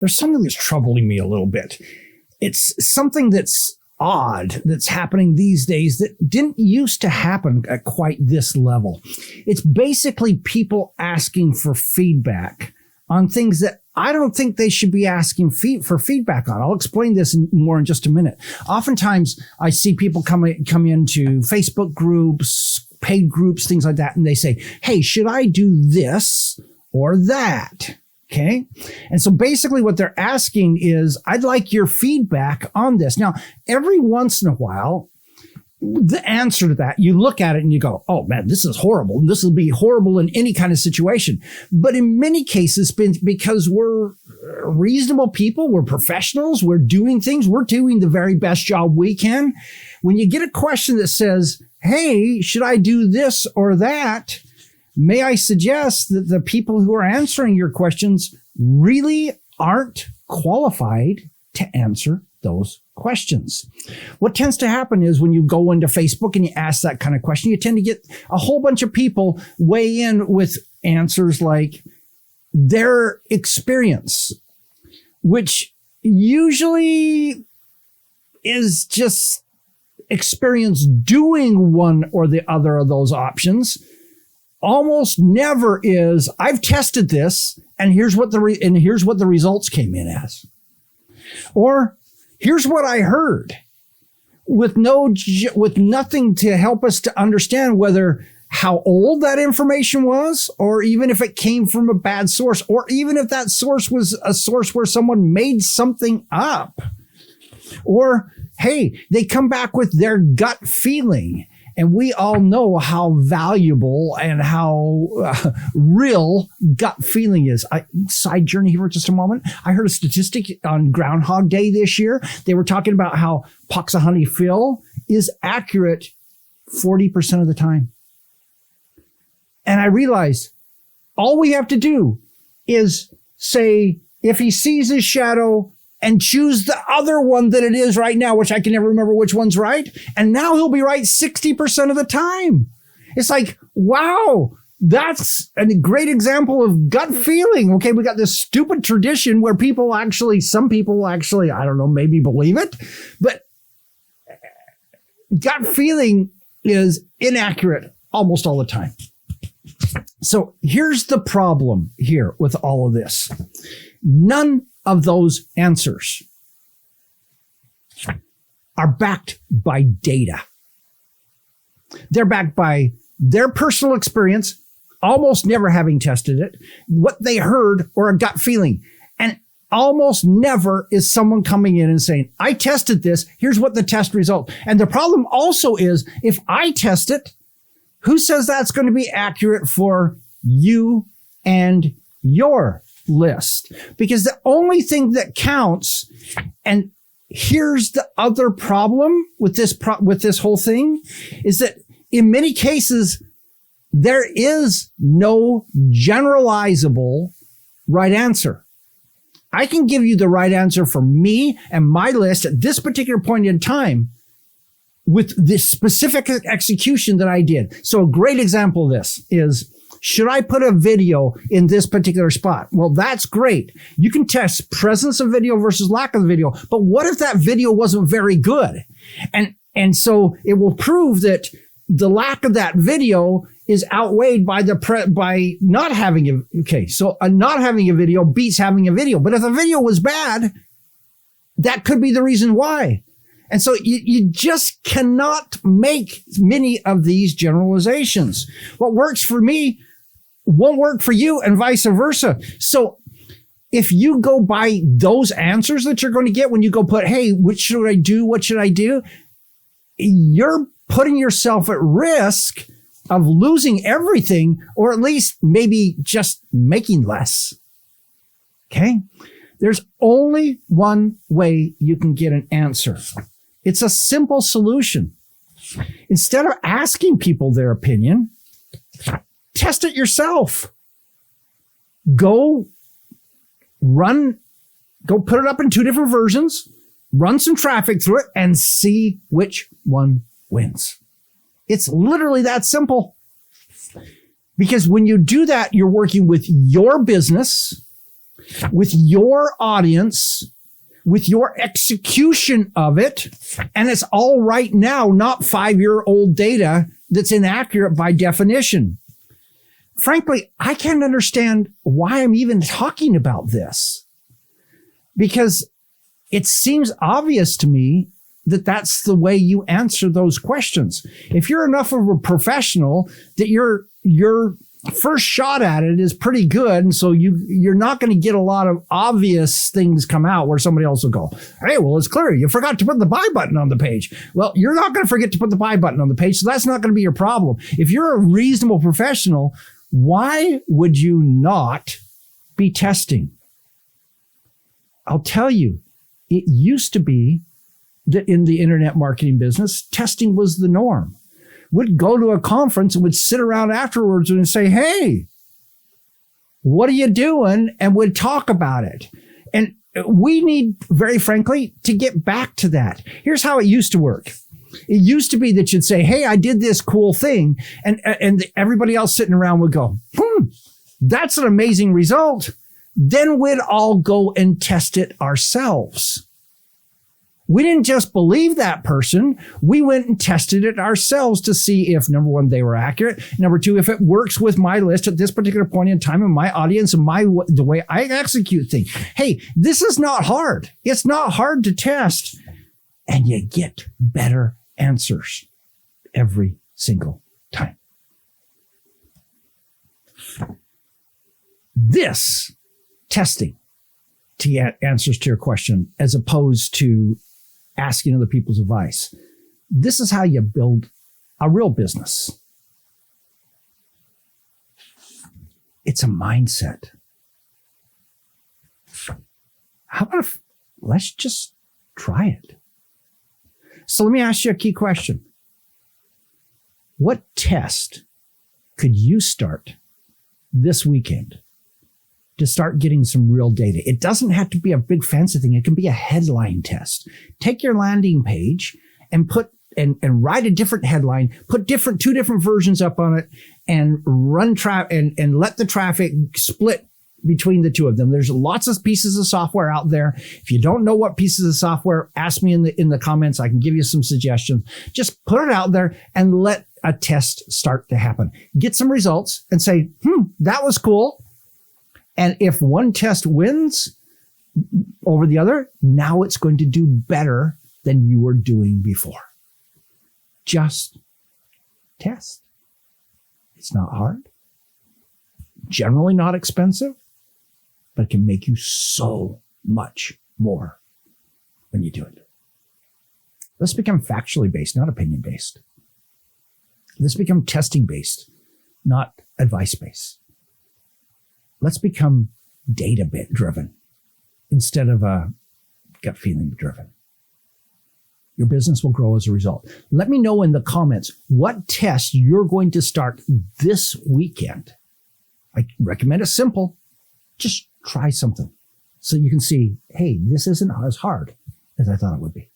there's something that's troubling me a little bit. It's something that's odd that's happening these days that didn't used to happen at quite this level. It's basically people asking for feedback on things that I don't think they should be asking for feedback on. I'll explain this more in just a minute. Oftentimes, I see people come into Facebook groups, paid groups, things like that, and they say, hey, should I do this or that? Okay. And so basically what they're asking is, I'd like your feedback on this. Now, every once in a while, the answer to that, you look at it and you go, oh man, this is horrible. This will be horrible in any kind of situation. But in many cases, because we're reasonable people, we're professionals, we're doing things, we're doing the very best job we can. When you get a question that says, hey, should I do this or that? May I suggest that the people who are answering your questions really aren't qualified to answer those questions. What tends to happen is when you go into Facebook and you ask that kind of question, you tend to get a whole bunch of people weigh in with answers like their experience, which usually is just experience doing one or the other of those options. Almost never is, I've tested this and here's what the results came in as. Or here's what I heard, with nothing to help us to understand whether how old that information was, or even if it came from a bad source, or even if that source was a source where someone made something up. Or, hey, they come back with their gut feeling. And we all know how valuable and how real gut feeling is. Side journey here for just a moment. I heard a statistic on Groundhog Day this year. They were talking about how Puxahoney Phil is accurate 40% of the time. And I realized all we have to do is say, if he sees his shadow, and choose the other one that it is right now, which I can never remember which one's right. And now he'll be right 60% of the time. It's like, wow, that's a great example of gut feeling. Okay, we got this stupid tradition where some people actually, I don't know, maybe believe it. But gut feeling is inaccurate almost all the time. So here's the problem here with all of this. None of those answers are backed by data. They're backed by their personal experience, almost never having tested it, what they heard, or a gut feeling. And almost never is someone coming in and saying, I tested this, here's what the test result. And the problem also is, if I test it, who says that's going to be accurate for you and your list? Because the only thing that counts, and here's the other problem with this whole thing, is that in many cases there is no generalizable right answer. I can give you the right answer for me and my list at this particular point in time with this specific execution that I did. So a great example of this is, should I put a video in this particular spot? Well, that's great. You can test presence of video versus lack of video. But what if that video wasn't very good? And so it will prove that the lack of that video is outweighed by by not having a, okay. So not having a video beats having a video. But if the video was bad, that could be the reason why. And so you just cannot make many of these generalizations. What works for me won't work for you, and vice versa. So if you go by those answers that you're going to get when you go put, hey, what should I do? What should I do? You're putting yourself at risk of losing everything, or at least maybe just making less. Okay? There's only one way you can get an answer. It's a simple solution. Instead of asking people their opinion, test it yourself. Go put it up in 2 different versions, run some traffic through it, and see which one wins. It's literally that simple. Because when you do that, you're working with your business, with your audience, with your execution of it. And it's all right now, not 5-year-old data that's inaccurate by definition. Frankly, I can't understand why I'm even talking about this, because it seems obvious to me that that's the way you answer those questions. If you're enough of a professional that your first shot at it is pretty good, and so you're not going to get a lot of obvious things come out where somebody else will go, hey, well, it's clear you forgot to put the buy button on the page. Well, you're not going to forget to put the buy button on the page, so that's not going to be your problem. If you're a reasonable professional, why would you not be testing? I'll tell you, it used to be that in the internet marketing business, testing was the norm. We'd go to a conference and would sit around afterwards and say, hey, what are you doing? And we'd talk about it. And we need, very frankly, to get back to that. Here's how it used to work. It used to be that you'd say, hey, I did this cool thing. And everybody else sitting around would go, that's an amazing result. Then we'd all go and test it ourselves. We didn't just believe that person. We went and tested it ourselves to see if, number one, they were accurate. Number two, if it works with my list at this particular point in time and my audience and the way I execute things. Hey, this is not hard. It's not hard to test. And you get better answers every single time. This testing to get answers to your question, as opposed to asking other people's advice. This is how you build a real business. It's a mindset. How about if let's just try it? So let me ask you a key question. What test could you start this weekend to start getting some real data? It doesn't have to be a big fancy thing. It can be a headline test. Take your landing page and put and write a different headline, put two different versions up on it, and run and let the traffic split between the two of them. There's lots of pieces of software out there. If you don't know what pieces of software, ask me in the comments. I can give you some suggestions. Just put it out there and let a test start to happen. Get some results and say, that was cool. And if one test wins over the other, now it's going to do better than you were doing before. Just test. It's not hard. Generally not expensive, but it can make you so much more when you do it. Let's become factually based, not opinion based. Let's become testing based, not advice based. Let's become data bit driven instead of gut feeling driven. Your business will grow as a result. Let me know in the comments what test you're going to start this weekend. I recommend it simple. Just try something so you can see, hey, this isn't as hard as I thought it would be.